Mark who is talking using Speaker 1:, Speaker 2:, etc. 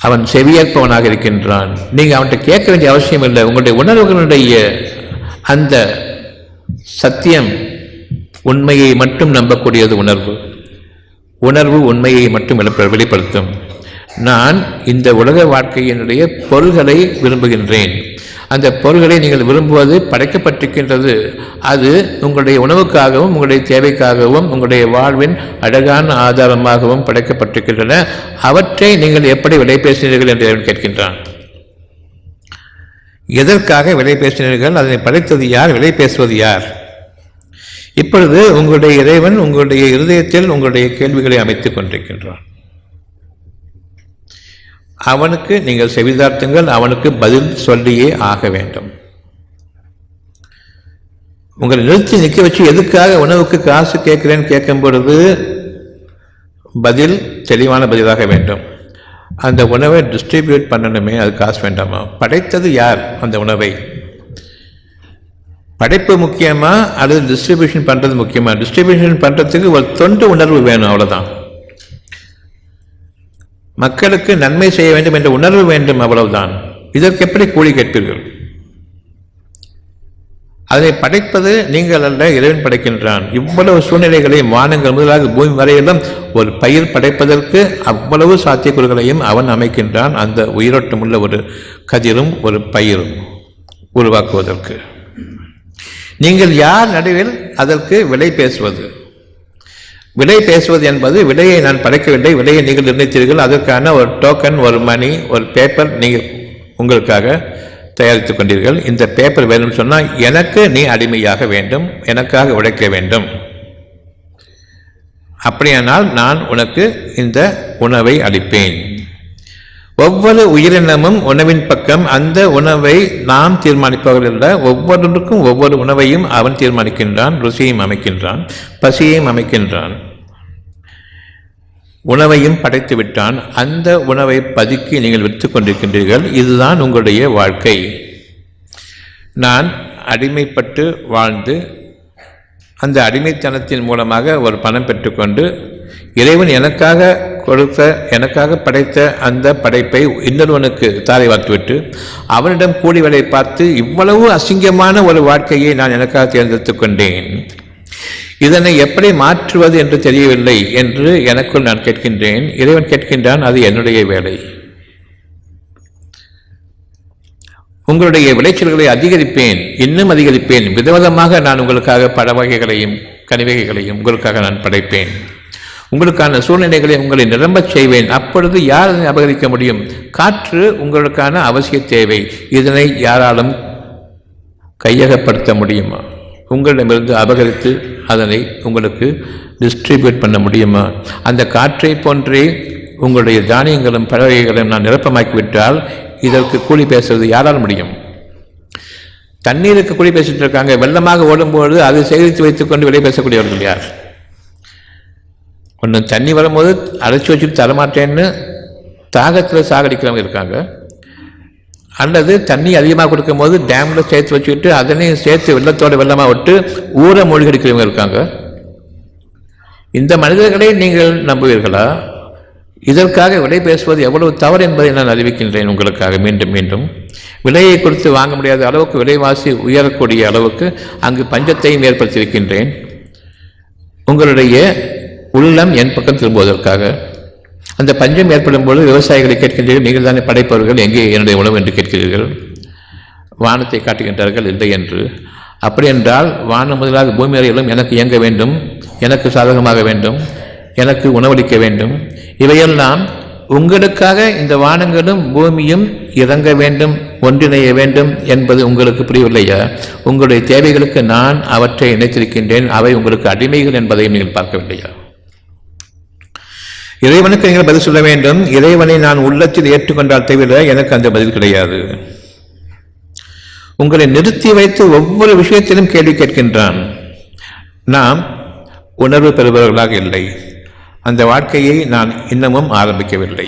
Speaker 1: அவன் செவியேற்பவனாக இருக்கின்றான். நீங்கள் அவன்கிட்ட கேட்க வேண்டிய அவசியம் இல்லை. உங்களுடைய உணர்வுகளுடைய அந்த சத்தியம் உண்மையை மட்டும் நம்பக்கூடியது. உணர்வு உண்மையை மட்டும் வெளிப்படுத்தும். நான் இந்த உலக வாழ்க்கையினுடைய பொருள்களை விரும்புகின்றேன். அந்த பொருள்களை நீங்கள் விரும்புவது படைக்கப்பட்டிருக்கின்றது. அது உங்களுடைய உணவுக்காகவும் உங்களுடைய தேவைக்காகவும் உங்களுடைய வாழ்வின் அழகான ஆதாரமாகவும் படைக்கப்பட்டிருக்கின்றன. அவற்றை நீங்கள் எப்படி விலை பேசினீர்கள் என்று அவன் கேட்கின்றான். எதற்காக விலை பேசினீர்கள்? அதனை படைத்தது யார்? விலை பேசுவது யார்? இப்பொழுது உங்களுடைய இறைவன் உங்களுடைய இருதயத்தில் உங்களுடைய கேள்விகளை அமைத்துக் கொண்டிருக்கின்றான். அவனுக்கு நீங்கள் செவிதார்த்துங்கள். அவனுக்கு பதில் சொல்லியே ஆக வேண்டும். உங்களை நிறுத்தி வச்சு எதுக்காக உணவுக்கு காசு கேட்கிறேன்னு கேட்கும் பொழுது பதில் தெளிவான பதிலாக வேண்டும். அந்த உணவை டிஸ்ட்ரிபியூட் பண்ணணுமே, அது காசு வேண்டாமா? படைத்தது யார்? அந்த உணவை படைப்பு முக்கியமா அல்லது டிஸ்ட்ரிபியூஷன் பண்ணுறது முக்கியமா? டிஸ்ட்ரிபியூஷன் பண்ணுறதுக்கு ஒரு தொண்டு உணர்வு வேணும், அவ்வளோதான். மக்களுக்கு நன்மை செய்ய வேண்டும் என்ற உணர்வு வேண்டும், அவ்வளவுதான். இதற்கு எப்படி கூலி கேட்பீர்கள்? அதை படைப்பது நீங்கள் அல்ல, இறைவன் படைக்கின்றான். இவ்வளவு சூழ்நிலைகளையும் வானங்கள் முதலாக பூமி வரையிலும் ஒரு பயிர் படைப்பதற்கு அவ்வளவு சாத்தியக்கூறுகளையும் அவன் அமைக்கின்றான். அந்த உயிரோட்டமுள்ள ஒரு கதிரும் ஒரு பயிரும் உருவாக்குவதற்கு நீங்கள் யார் நடுவில் அதற்கு விலை பேசுவது? விலை பேசுவது என்பது விலையை நான் படைக்கவில்லை, விலையை நீங்கள் நிர்ணயித்தீர்கள். அதற்கான ஒரு டோக்கன், ஒரு மணி, ஒரு பேப்பர் நீங்கள் உங்களுக்காக தயாரித்துக் கொண்டீர்கள். இந்த பேப்பர் வேணும்னு சொன்னால் எனக்கு நீ அடிமையாக வேண்டும், எனக்காக உழைக்க வேண்டும். அப்படியானால் நான் உனக்கு இந்த உணவை அளிப்பேன். ஒவ்வொரு உயிரினமும் உணவின் பக்கம். அந்த உணவை நாம் தீர்மானிப்பவர்கள் அல்ல. ஒவ்வொருக்கும் ஒவ்வொரு உணவையும் அவன் தீர்மானிக்கின்றான். ருசியையும் அமைக்கின்றான், பசியையும் அமைக்கின்றான், உணவையும் படைத்து விட்டான். அந்த உணவை பதுக்கி நீங்கள் விற்றுக் கொண்டிருக்கின்றீர்கள். இதுதான் உங்களுடைய வாழ்க்கை. நான் அடிமைப்பட்டு வாழ்ந்து அந்த அடிமைத்தனத்தின் மூலமாக ஒரு பணம் பெற்றுக்கொண்டு இறைவன் எனக்காக கொடுத்த, எனக்காக படைத்த அந்த படைப்பை இன்னொருவனுக்கு தாரை வார்த்துவிட்டு அவனிடம் கூலி வேலை பார்த்து இவ்வளவு அசிங்கமான ஒரு வாழ்க்கையை நான் எனக்காக தேர்ந்தெடுத்துக் கொண்டேன். இதனை எப்படி மாற்றுவது என்று தெரியவில்லை என்று எனக்குள் நான் கேட்கின்றேன். இறைவன் கேட்கின்றான், அது என்னுடைய வேலை. உங்களுடைய விளைச்சல்களை அதிகரிப்பேன், இன்னும் அதிகரிப்பேன். விதவிதமாக நான் உங்களுக்காக பழ வகைகளையும் கனிவகைகளையும் உங்களுக்காக நான் படைப்பேன். உங்களுக்கான சூழ்நிலைகளை உங்களை நிரம்பச் செய்வேன். அப்பொழுது யார் அதனை அபகரிக்க முடியும்? காற்று உங்களுக்கான அவசிய தேவை. இதனை யாராலும் கையகப்படுத்த முடியுமா? உங்களிடமிருந்து அபகரித்து அதனை உங்களுக்கு டிஸ்ட்ரிபியூட் பண்ண முடியுமா? அந்த காற்றை போன்றே உங்களுடைய தானியங்களும் பறவைகளும் நான் நிரப்பமாக்கிவிட்டால் இதற்கு கூலி பேசுவது யாரால் முடியும்? தண்ணீருக்கு கூலி பேசிட்டு இருக்காங்க. வெள்ளமாக ஓடும்போது அதை சேகரித்து வைத்துக் கொண்டு வெளியே பேசக்கூடியவர்கள் யார்? ஒன்று தண்ணி வரும்போது அரைச்சி வச்சுட்டு தரமாட்டேன்னு தாகத்தில் சாகடிக்கிறவங்க இருக்காங்க. அல்லது தண்ணி அதிகமாக கொடுக்கும் போது டேமில் சேர்த்து வச்சுக்கிட்டு அதனையும் சேர்த்து வெள்ளத்தோடு வெள்ளமாக விட்டு ஊரை மூழ்கடிக்கிறவங்க இருக்காங்க. இந்த மனிதர்களை நீங்கள் நம்புவீர்களா? இதற்காக விலை பேசுவது எவ்வளவு தவறு என்பதை நான் அறிவிக்கின்றேன் உங்களுக்காக. மீண்டும் மீண்டும் விலையை கொடுத்து வாங்க முடியாத அளவுக்கு விலைவாசி உயரக்கூடிய அளவுக்கு அங்கு பஞ்சத்தையும் ஏற்படுத்தியிருக்கின்றேன். உங்களுடைய உள்ளம் என் பக்கம் திரும்புவதற்காக. அந்த பஞ்சம் ஏற்படும் பொழுது விவசாயிகளை கேட்கின்றீர்கள், நீங்கள் தானே படைப்பவர்கள், எங்கே என்னுடைய உணவு என்று கேட்கிறீர்கள். வானத்தை காட்டுகின்றார்கள் இல்லை என்று. அப்படி என்றால் வானம் முதலாக பூமி வரையிலும் எனக்கு இயங்க வேண்டும், எனக்கு சாதகமாக வேண்டும், எனக்கு உணவளிக்க வேண்டும். இவையெல்லாம் உங்களுக்காக இந்த வானங்களும் பூமியும் இறங்க வேண்டும், ஒன்றிணைய வேண்டும் என்பது உங்களுக்கு புரியவில்லையா? உங்களுடைய தேவைகளுக்கு நான் அவற்றை இணைத்திருக்கின்றேன். அவை உங்களுக்கு அடிமைகள் என்பதையும் நீங்கள் பார்க்கவில்லையா? இறைவனுக்கு நீங்கள் பதில் சொல்ல வேண்டும். இறைவனை நான் உள்ளத்தில் ஏற்றுக்கொண்டால் தவிர எனக்கு அந்த பதில் கிடையாது. உங்களை நிறுத்தி வைத்து ஒவ்வொரு விஷயத்திலும் கேள்வி கேட்கின்றான். நாம் உணர்வு பெறுபவர்களாக இல்லை. அந்த வாழ்க்கையை நான் இன்னமும் ஆரம்பிக்கவில்லை.